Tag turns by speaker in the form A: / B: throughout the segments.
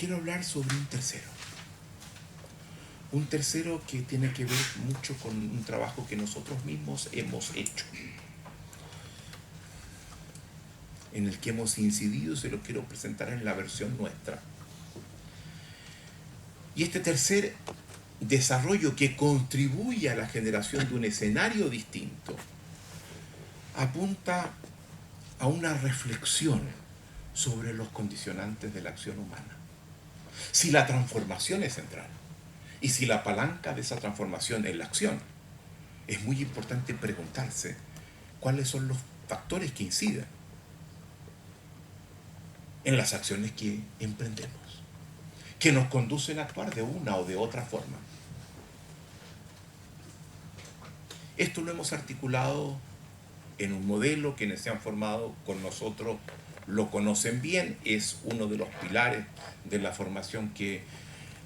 A: quiero hablar sobre un tercero. Un tercero que tiene que ver mucho con un trabajo que nosotros mismos hemos hecho, en el que hemos incidido. Se lo quiero presentar en la versión nuestra. Y este tercer desarrollo, que contribuye a la generación de un escenario distinto, apunta a una reflexión sobre los condicionantes de la acción humana. Si la transformación es central y si la palanca de esa transformación es la acción, es muy importante preguntarse cuáles son los factores que inciden en las acciones que emprendemos, que nos conducen a actuar de una o de otra forma. Esto lo hemos articulado en un modelo. Quienes se han formado con nosotros lo conocen bien, es uno de los pilares de la formación que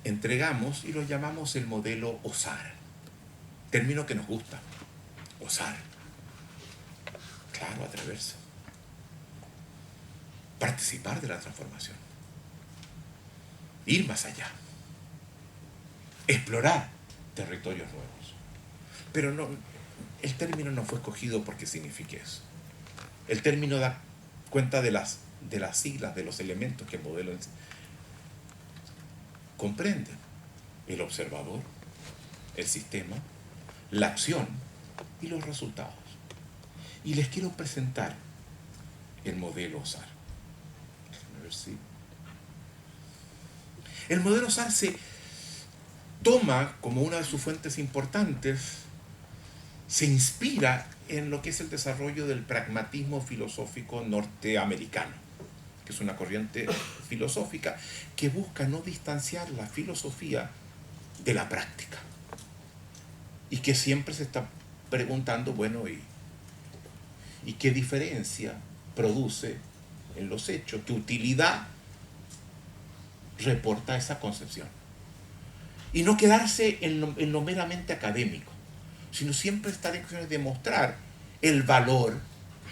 A: entregamos y lo llamamos el modelo OSAR. Término que nos gusta, osar. Claro, atreverse. Participar de la transformación. Ir más allá. Explorar territorios nuevos. Pero no, el término no fue escogido porque signifique eso. El término da cuenta de las siglas, de los elementos que el modelo comprende: el observador, el sistema, la acción y los resultados. Y les quiero presentar el modelo OSAR. Déjenme ver si... El modelo OSAR se toma como una de sus fuentes importantes, se inspira en lo que es el desarrollo del pragmatismo filosófico norteamericano, que es una corriente filosófica que busca no distanciar la filosofía de la práctica y que siempre se está preguntando, bueno, ¿y qué diferencia produce en los hechos? ¿Qué utilidad reporta esa concepción? Y no quedarse en lo meramente académico, sino siempre estar en cuestiones de mostrar el valor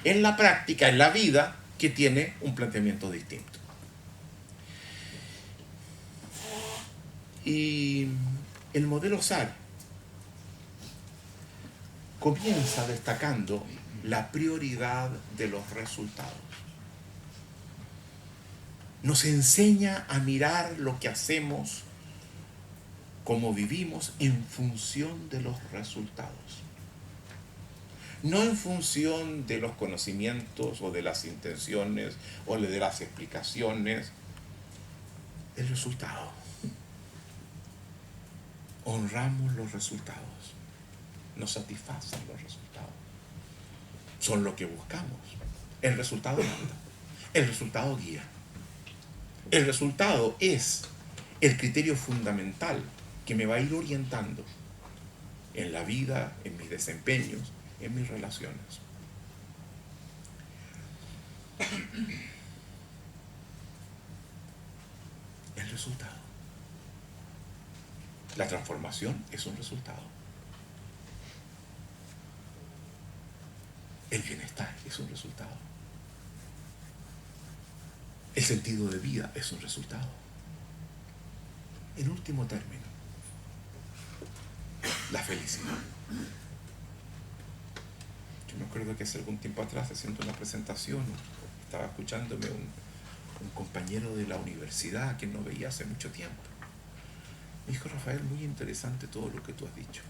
A: en la práctica, en la vida, que tiene un planteamiento distinto. Y el modelo SAR comienza destacando la prioridad de los resultados. Nos enseña a mirar lo que hacemos, cómo vivimos, en función de los resultados. No en función de los conocimientos o de las intenciones o de las explicaciones. El resultado. Honramos los resultados. Nos satisfacen los resultados. Son lo que buscamos. El resultado manda. El resultado guía. El resultado es el criterio fundamental que me va a ir orientando en la vida, en mis desempeños, en mis relaciones. El resultado. La transformación es un resultado. El bienestar es un resultado. El sentido de vida es un resultado. En último término, la felicidad. Yo me acuerdo que hace algún tiempo atrás, haciendo una presentación, estaba escuchándome un compañero de la universidad que no veía hace mucho tiempo. Me dijo: Rafael, muy interesante todo lo que tú has dicho,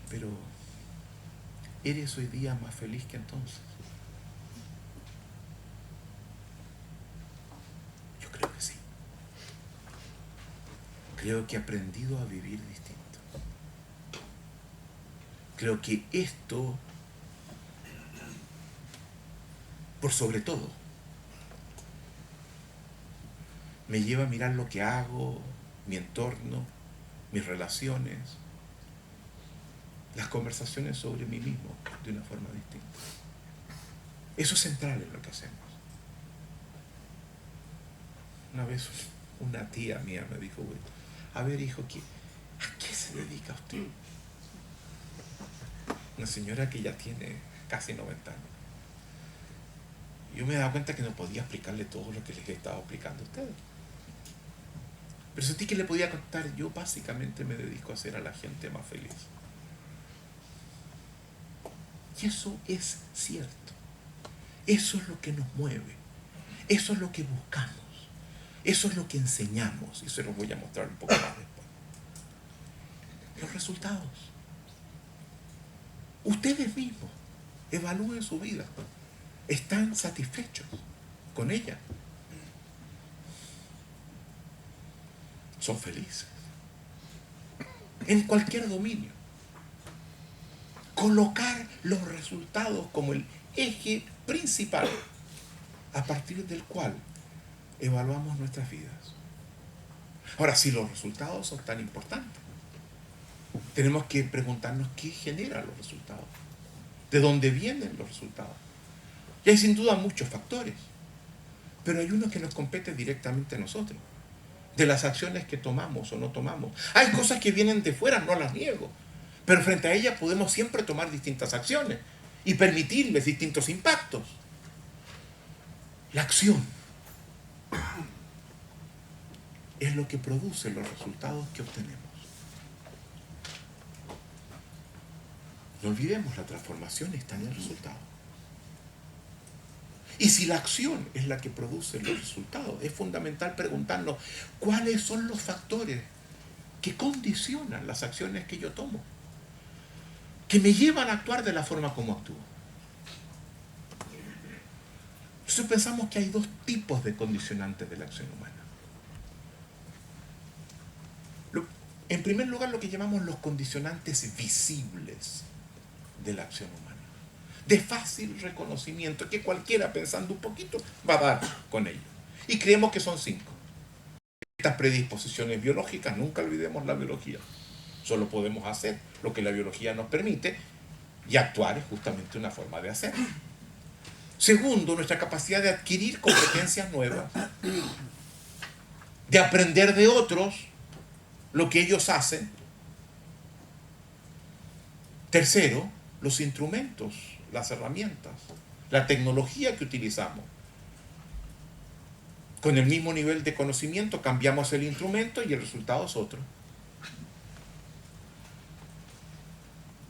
A: pero ¿eres hoy día más feliz que entonces? Yo creo que sí. Creo que he aprendido a vivir distinto. Creo que esto, por sobre todo, me lleva a mirar lo que hago, mi entorno, mis relaciones, las conversaciones sobre mí mismo de una forma distinta. Eso es central en lo que hacemos. Una vez una tía mía me dijo: a ver, hijo, ¿a qué se dedica usted? Una señora que ya tiene casi 90 años. Yo me he dado cuenta que no podía explicarle todo lo que les he estado explicando a ustedes. Pero sentí que le podía contar, yo básicamente me dedico a hacer a la gente más feliz. Y eso es cierto. Eso es lo que nos mueve. Eso es lo que buscamos. Eso es lo que enseñamos. Y se los voy a mostrar un poco más después. Los resultados. Ustedes mismos evalúen su vida. ¿Están satisfechos con ella? ¿Son felices? En cualquier dominio. Colocar los resultados como el eje principal a partir del cual evaluamos nuestras vidas. Ahora, si los resultados son tan importantes, tenemos que preguntarnos qué genera los resultados, de dónde vienen los resultados. Y hay sin duda muchos factores, pero hay uno que nos compete directamente a nosotros, de las acciones que tomamos o no tomamos. Hay cosas que vienen de fuera, no las niego, pero frente a ellas podemos siempre tomar distintas acciones y permitirles distintos impactos. La acción es lo que produce los resultados que obtenemos. No olvidemos, la transformación está en el resultado. Y si la acción es la que produce los resultados, es fundamental preguntarnos cuáles son los factores que condicionan las acciones que yo tomo, que me llevan a actuar de la forma como actúo. Entonces pensamos que hay dos tipos de condicionantes de la acción humana. En primer lugar, lo que llamamos los condicionantes visibles de la acción humana, de fácil reconocimiento, que cualquiera pensando un poquito va a dar con ello. Y creemos que son 5. Estas predisposiciones biológicas, nunca olvidemos la biología. Solo podemos hacer lo que la biología nos permite, y actuar es justamente una forma de hacer. Segundo, nuestra capacidad de adquirir competencias nuevas, de aprender de otros lo que ellos hacen. Tercero, los instrumentos, las herramientas, la tecnología que utilizamos. Con el mismo nivel de conocimiento cambiamos el instrumento y el resultado es otro.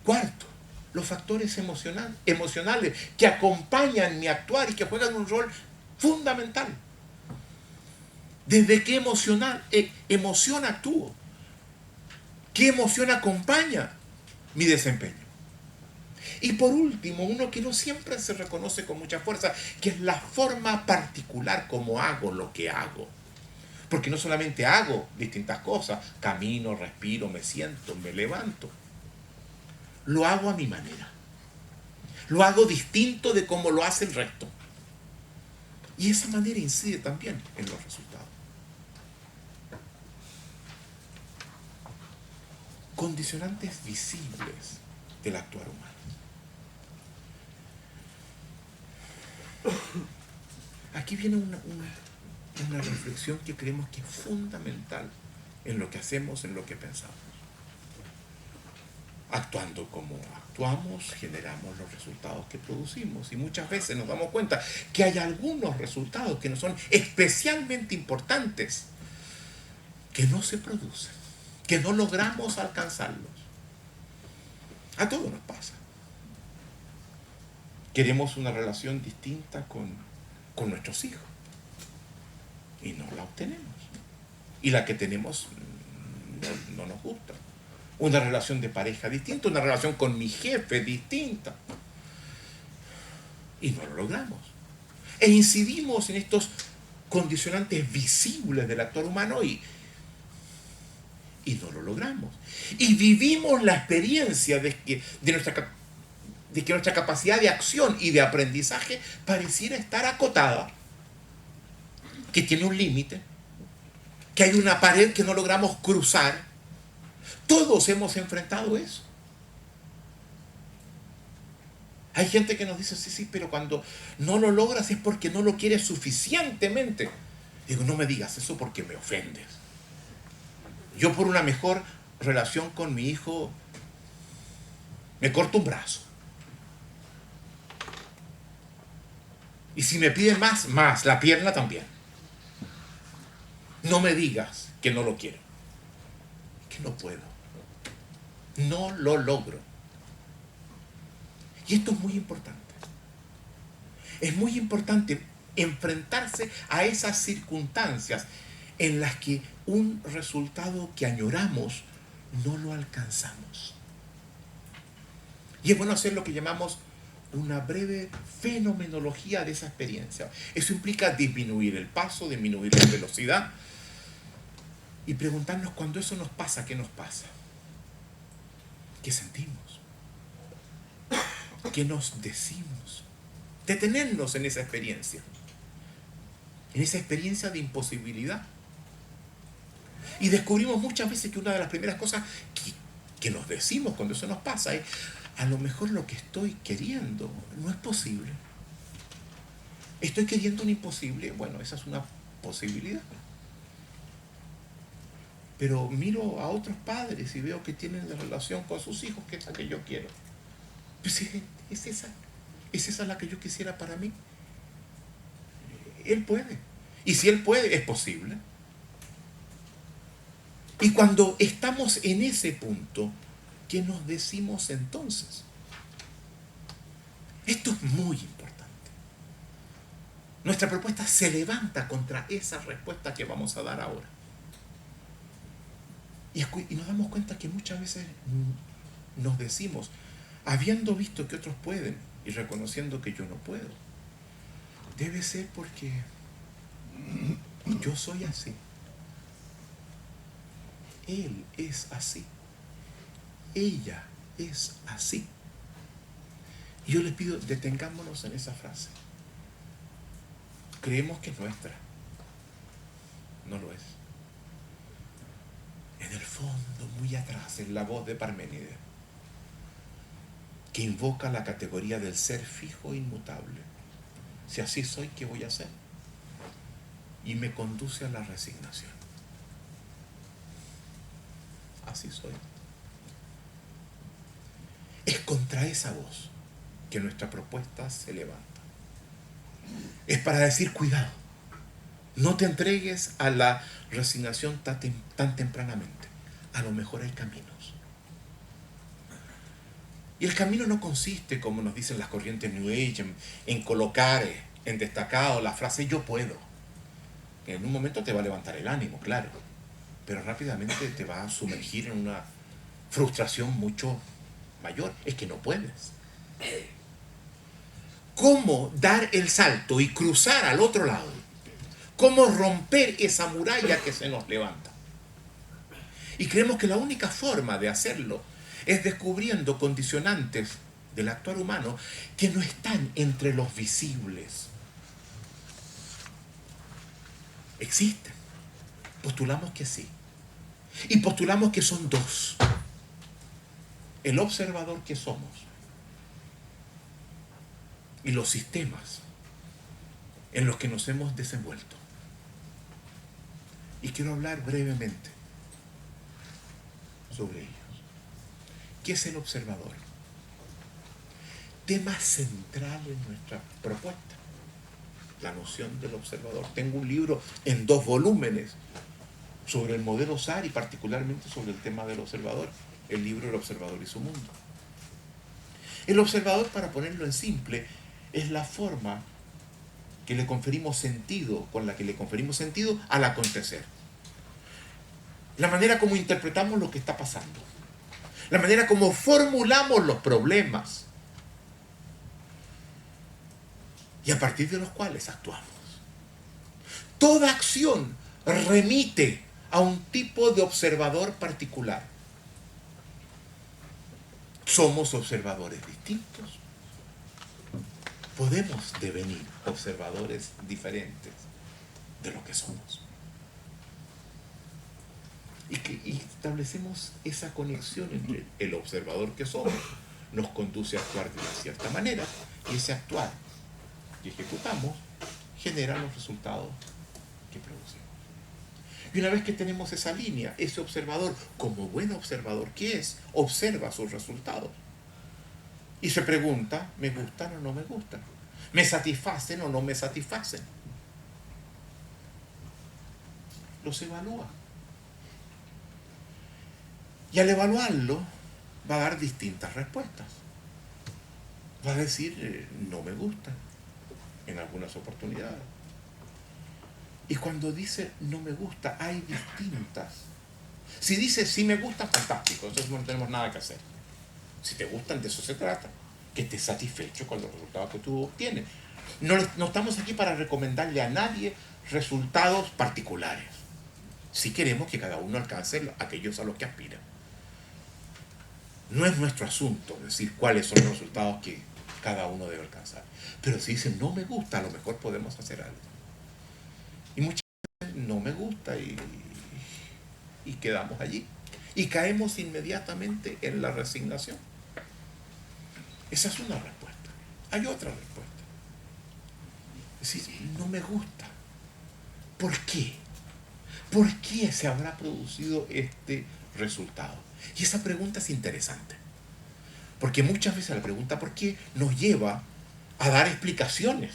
A: Cuarto, los factores emocionales que acompañan mi actuar y que juegan un rol fundamental. ¿Desde qué emoción actúo? ¿Qué emoción acompaña mi desempeño? Y por último, uno que no siempre se reconoce con mucha fuerza, que es la forma particular como hago lo que hago. Porque no solamente hago distintas cosas, camino, respiro, me siento, me levanto. Lo hago a mi manera. Lo hago distinto de cómo lo hace el resto. Y esa manera incide también en los resultados. Condicionantes visibles del actuar humano. Aquí viene una reflexión que creemos que es fundamental en lo que hacemos, en lo que pensamos. Actuando como actuamos, generamos los resultados que producimos. Y muchas veces nos damos cuenta que hay algunos resultados que no son especialmente importantes, que no se producen, que no logramos alcanzarlos. A todos nos pasa. Queremos una relación distinta con nuestros hijos y no la obtenemos. Y la que tenemos no nos gusta. Una relación de pareja distinta, una relación con mi jefe distinta. Y no lo logramos. E incidimos en estos condicionantes visibles del actuar humano y no lo logramos. Y vivimos la experiencia de que nuestra capacidad de acción y de aprendizaje pareciera estar acotada, que tiene un límite, que hay una pared que no logramos cruzar. Todos hemos enfrentado eso. Hay gente que nos dice, sí, pero cuando no lo logras es porque no lo quieres suficientemente. Digo, no me digas eso porque me ofendes. Yo por una mejor relación con mi hijo me corto un brazo. Y si me piden más, la pierna también. No me digas que no lo quiero, que no puedo, no lo logro. Y esto es muy importante. Es muy importante enfrentarse a esas circunstancias en las que un resultado que añoramos no lo alcanzamos. Y es bueno hacer lo que llamamos una breve fenomenología de esa experiencia. Eso implica disminuir el paso, disminuir la velocidad y preguntarnos cuando eso nos pasa, ¿qué nos pasa? ¿Qué sentimos? ¿Qué nos decimos? Detenernos en esa experiencia de imposibilidad. Y descubrimos muchas veces que una de las primeras cosas que nos decimos cuando eso nos pasa es: a lo mejor lo que estoy queriendo no es posible. ¿Estoy queriendo un imposible? Bueno, esa es una posibilidad. Pero miro a otros padres y veo que tienen la relación con sus hijos que es la que yo quiero. Pues es esa la que yo quisiera para mí. Él puede. Y si él puede, es posible. Y cuando estamos en ese punto, ¿qué nos decimos entonces? Esto es muy importante. Nuestra propuesta se levanta contra esa respuesta que vamos a dar ahora. Y nos damos cuenta que muchas veces nos decimos, habiendo visto que otros pueden y reconociendo que yo no puedo, debe ser porque yo soy así. Él es así. Ella es así. Y yo les pido, detengámonos en esa frase. Creemos que es nuestra. No lo es. En el fondo, muy atrás, es la voz de Parménides, que invoca la categoría del ser fijo e inmutable. Si así soy, ¿qué voy a hacer? Y me conduce a la resignación. Así soy. Es contra esa voz que nuestra propuesta se levanta. Es para decir, cuidado, no te entregues a la resignación tan tempranamente. A lo mejor hay caminos. Y el camino no consiste, como nos dicen las corrientes New Age, en colocar en destacado la frase yo puedo. En un momento te va a levantar el ánimo, claro, pero rápidamente te va a sumergir en una frustración mucho mayor. Es que no puedes. ¿Cómo dar el salto y cruzar al otro lado? ¿Cómo romper esa muralla que se nos levanta? Y creemos que la única forma de hacerlo es descubriendo condicionantes del actuar humano que no están entre los visibles. Existen. Postulamos que sí. Y postulamos que son dos. El observador que somos y los sistemas en los que nos hemos desenvuelto. Y quiero hablar brevemente sobre ellos. ¿Qué es el observador? Tema central en nuestra propuesta, la noción del observador. Tengo un libro en 2 volúmenes sobre el modelo SAR y particularmente sobre el tema del observador, el libro El observador y su mundo. El observador, para ponerlo en simple, es la forma que le conferimos sentido, con la que le conferimos sentido al acontecer. La manera como interpretamos lo que está pasando. La manera como formulamos los problemas. Y a partir de los cuales actuamos. Toda acción remite a un tipo de observador particular. Somos observadores distintos. Podemos devenir observadores diferentes de lo que somos. Y establecemos esa conexión entre el observador que somos, nos conduce a actuar de una cierta manera, y ese actuar que ejecutamos genera los resultados que producimos. Y una vez que tenemos esa línea, ese observador, como buen observador que es, observa sus resultados. Y se pregunta, ¿me gustan o no me gustan? ¿Me satisfacen o no me satisfacen? los evalúa. Y al evaluarlo, va a dar distintas respuestas. Va a decir, no me gusta, en algunas oportunidades. Y cuando dice no me gusta, hay distintas. Si dice sí me gusta, fantástico, entonces no tenemos nada que hacer. Si te gustan, de eso se trata, que estés satisfecho con los resultados que tú obtienes. No estamos aquí para recomendarle a nadie resultados particulares. Sí queremos que cada uno alcance aquellos a los que aspira. No es nuestro asunto decir cuáles son los resultados que cada uno debe alcanzar. Pero si dicen no me gusta, a lo mejor podemos hacer algo. Y muchas veces no me gusta y quedamos allí. Y caemos inmediatamente en la resignación. Esa es una respuesta. Hay otra respuesta. Es decir, no me gusta. ¿Por qué? ¿Por qué se habrá producido este resultado? Y esa pregunta es interesante. Porque muchas veces la pregunta ¿por qué? Nos lleva a dar explicaciones.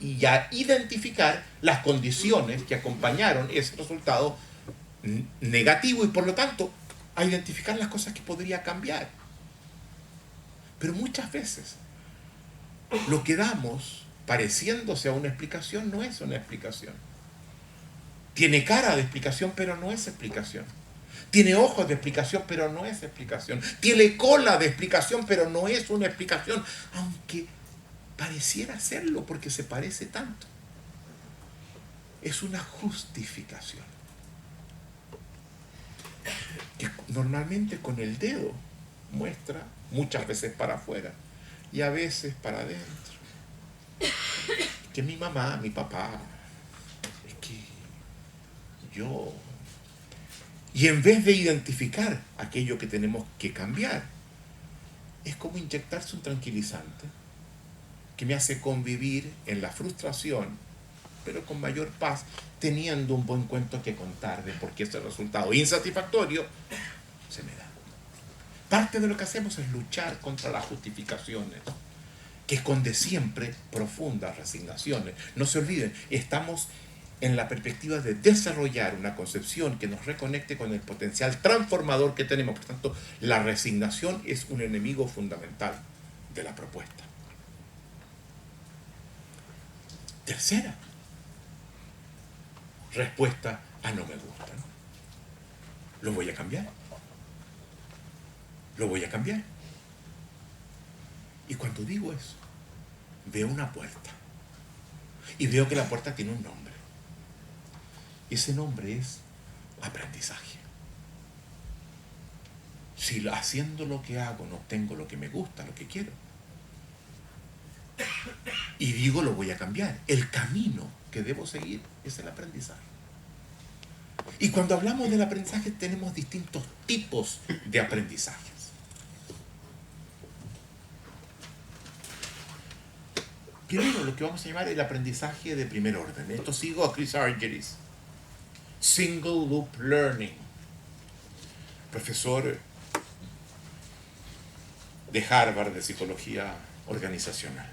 A: Y a identificar las condiciones que acompañaron ese resultado negativo y por lo tanto a identificar las cosas que podría cambiar. Pero muchas veces lo que damos pareciéndose a una explicación no es una explicación. Tiene cara de explicación pero no es explicación. Tiene ojos de explicación pero no es explicación. Tiene cola de explicación pero no es una explicación, aunque pareciera serlo porque se parece tanto. Es una justificación que normalmente con el dedo muestra muchas veces para afuera y a veces para adentro. Que mi mamá, mi papá, es que yo... Y en vez de identificar aquello que tenemos que cambiar, es como inyectarse un tranquilizante que me hace convivir en la frustración, pero con mayor paz, teniendo un buen cuento que contar de por qué ese resultado insatisfactorio se me da. Parte de lo que hacemos es luchar contra las justificaciones, que esconde siempre profundas resignaciones. No se olviden, estamos en la perspectiva de desarrollar una concepción que nos reconecte con el potencial transformador que tenemos. Por tanto, la resignación es un enemigo fundamental de la propuesta. Tercera respuesta a no me gusta, ¿no? Lo voy a cambiar. Lo voy a cambiar. Y cuando digo eso, veo una puerta. Y veo que la puerta tiene un nombre. Ese nombre es aprendizaje. Si haciendo lo que hago no obtengo lo que me gusta, lo que quiero, y digo lo voy a cambiar, el camino que debo seguir es el aprendizaje. Y cuando hablamos del aprendizaje tenemos distintos tipos de aprendizajes. Primero, lo que vamos a llamar el aprendizaje de primer orden. Esto sigo a Chris Argyris. Single Loop Learning. Profesor de Harvard de Psicología Organizacional.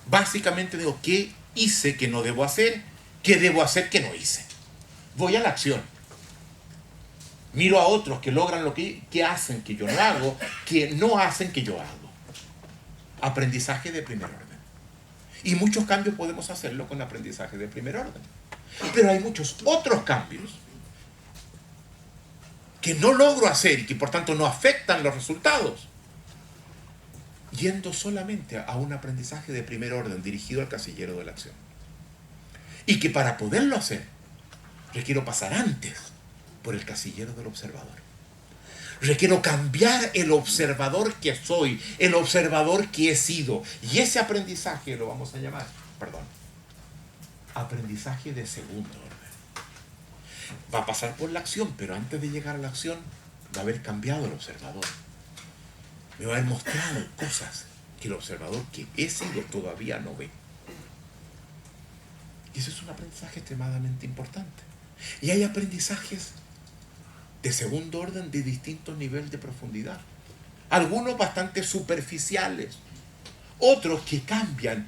A: Básicamente digo, ¿qué hice que no debo hacer? ¿Qué debo hacer que no hice? Voy a la acción. Miro a otros que logran lo que hacen que yo no hago, que no hacen que yo hago. Aprendizaje de primer orden. Y muchos cambios podemos hacerlo con aprendizaje de primer orden. Pero hay muchos otros cambios que no logro hacer y que por tanto no afectan los resultados, yendo solamente a un aprendizaje de primer orden dirigido al casillero de la acción. Y que para poderlo hacer, requiero pasar antes por el casillero del observador. Requiero cambiar el observador que soy, el observador que he sido. Y ese aprendizaje lo vamos a llamar, aprendizaje de segundo orden. Va a pasar por la acción, pero antes de llegar a la acción va a haber cambiado el observador. Me va a haber mostrado cosas que el observador que he sido todavía no ve. Y eso es un aprendizaje extremadamente importante. Y hay aprendizajes de segundo orden de distintos niveles de profundidad. Algunos bastante superficiales, otros que cambian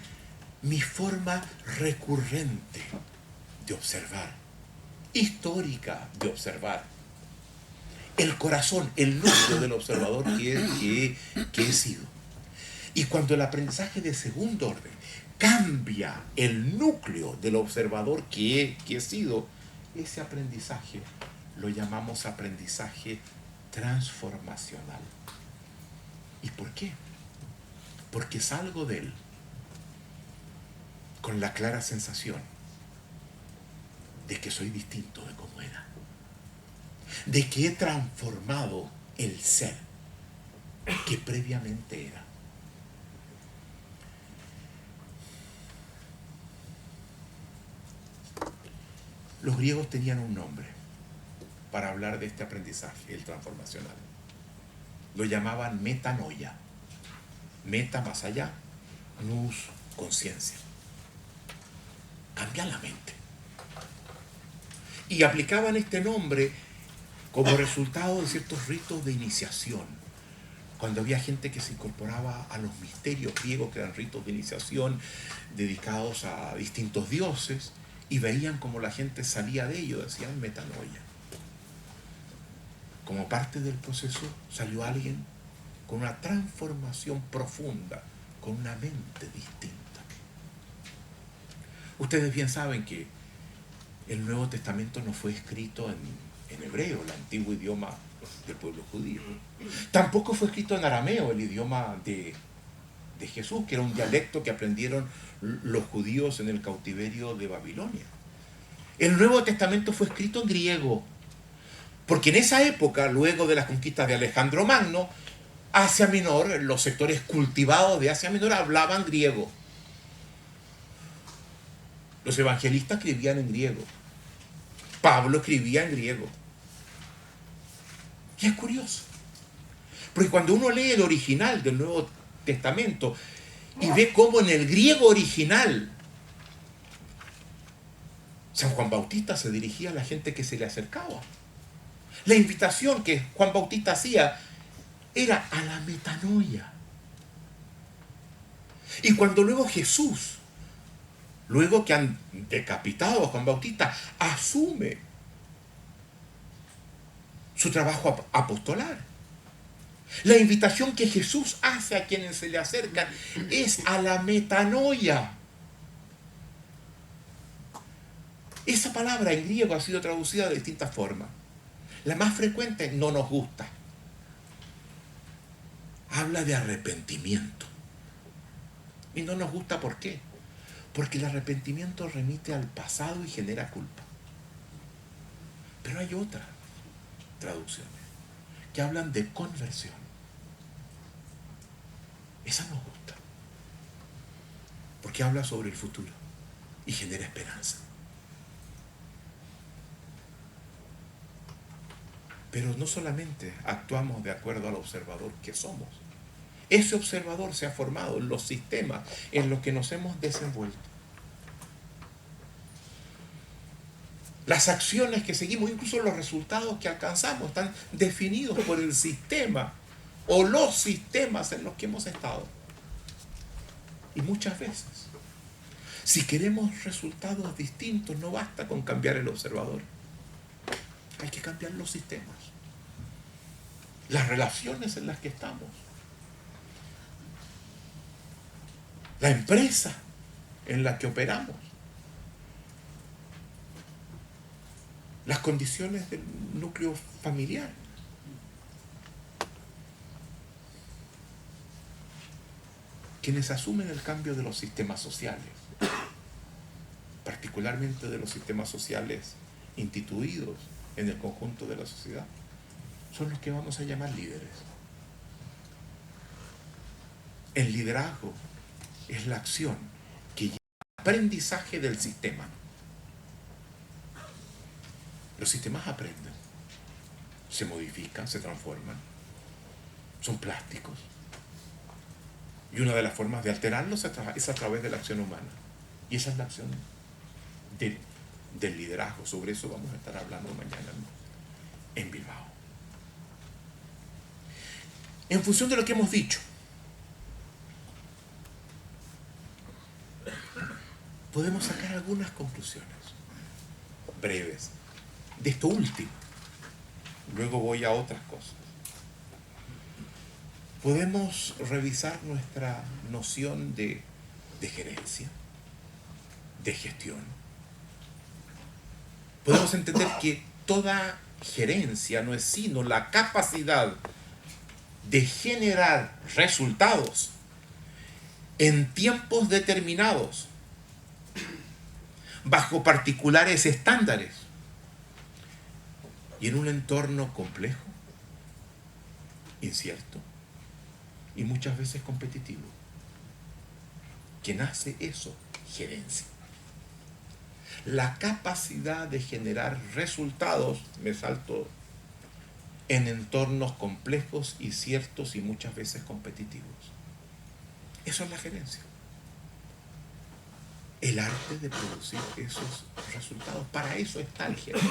A: mi forma recurrente de observar, histórica de observar, el corazón, el núcleo del observador que he sido. Y cuando el aprendizaje de segundo orden cambia el núcleo del observador que he sido, ese aprendizaje lo llamamos aprendizaje transformacional. ¿Y por qué? Porque salgo de él con la clara sensación de que soy distinto de como era, de que he transformado el ser que previamente era. Los griegos tenían un nombre para hablar de este aprendizaje, el transformacional. Lo llamaban metanoia. Meta más allá, nous, conciencia. Cambia la mente. Y aplicaban este nombre como resultado de ciertos ritos de iniciación. Cuando había gente que se incorporaba a los misterios griegos, que eran ritos de iniciación dedicados a distintos dioses, y veían como la gente salía de ello, decían metanoia. Como parte del proceso salió alguien con una transformación profunda, con una mente distinta. Ustedes bien saben que el Nuevo Testamento no fue escrito en hebreo, el antiguo idioma del pueblo judío. Tampoco fue escrito en arameo, el idioma de Jesús, que era un dialecto que aprendieron los judíos en el cautiverio de Babilonia. El Nuevo Testamento fue escrito en griego, porque en esa época, luego de las conquistas de Alejandro Magno, Asia Menor, los sectores cultivados de Asia Menor hablaban griego. Los evangelistas escribían en griego. Pablo escribía en griego. Y es curioso, porque cuando uno lee el original del Nuevo Testamento y ve cómo en el griego original San Juan Bautista se dirigía a la gente que se le acercaba, la invitación que Juan Bautista hacía era a la metanoia. Y cuando luego Jesús, luego que han decapitado a Juan Bautista, asume su trabajo apostolar, la invitación que Jesús hace a quienes se le acercan es a la metanoia. Esa palabra en griego ha sido traducida de distintas formas. La más frecuente, no nos gusta. Habla de arrepentimiento. Y no nos gusta, ¿por qué? Porque el arrepentimiento remite al pasado y genera culpa. Pero hay otras traducciones que hablan de conversión. Esa nos gusta, porque habla sobre el futuro y genera esperanza. Pero no solamente actuamos de acuerdo al observador que somos. Ese observador se ha formado en los sistemas en los que nos hemos desenvuelto. Las acciones que seguimos, incluso los resultados que alcanzamos, están definidos por el sistema o los sistemas en los que hemos estado. Y muchas veces, si queremos resultados distintos, no basta con cambiar el observador. Hay que cambiar los sistemas, las relaciones en las que estamos, la empresa en la que operamos, las condiciones del núcleo familiar. Quienes asumen el cambio de los sistemas sociales, particularmente de los sistemas sociales instituidos en el conjunto de la sociedad, son los que vamos a llamar líderes. El liderazgo es la acción que lleva al aprendizaje del sistema. Los sistemas aprenden, se modifican, se transforman, son plásticos. Y una de las formas de alterarlos es a través de la acción humana. Y esa es la acción del liderazgo. Sobre eso vamos a estar hablando mañana en Bilbao. En función de lo que hemos dicho, podemos sacar algunas conclusiones. breves de esto último. Luego voy a otras cosas. Podemos revisar nuestra noción de gerencia, de gestión. Podemos entender que toda gerencia no es sino la capacidad de generar resultados en tiempos determinados, bajo particulares estándares y en un entorno complejo, incierto y muchas veces competitivo. ¿Quién hace eso? Gerencia. La capacidad de generar resultados, me salto, en entornos complejos y ciertos y muchas veces competitivos. Eso es la gerencia. El arte de producir esos resultados. Para eso está el gerente.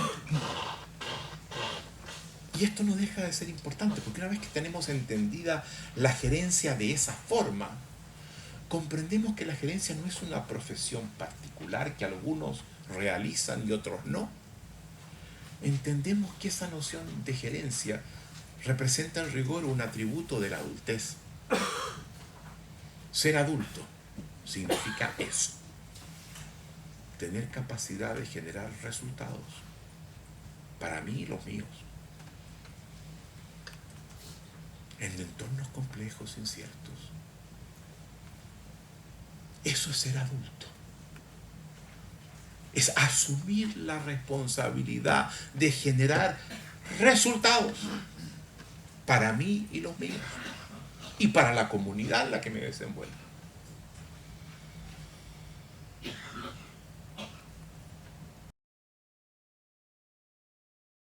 A: Y esto no deja de ser importante, porque una vez que tenemos entendida la gerencia de esa forma, comprendemos que la gerencia no es una profesión particular que algunos realizan y otros no. Entendemos que esa noción de gerencia representa en rigor un atributo de la adultez. Ser adulto significa eso. Tener capacidad de generar resultados para mí y los míos en entornos complejos, inciertos. Eso es ser adulto. Es asumir la responsabilidad de generar resultados para mí y los míos y para la comunidad en la que me desenvuelvo.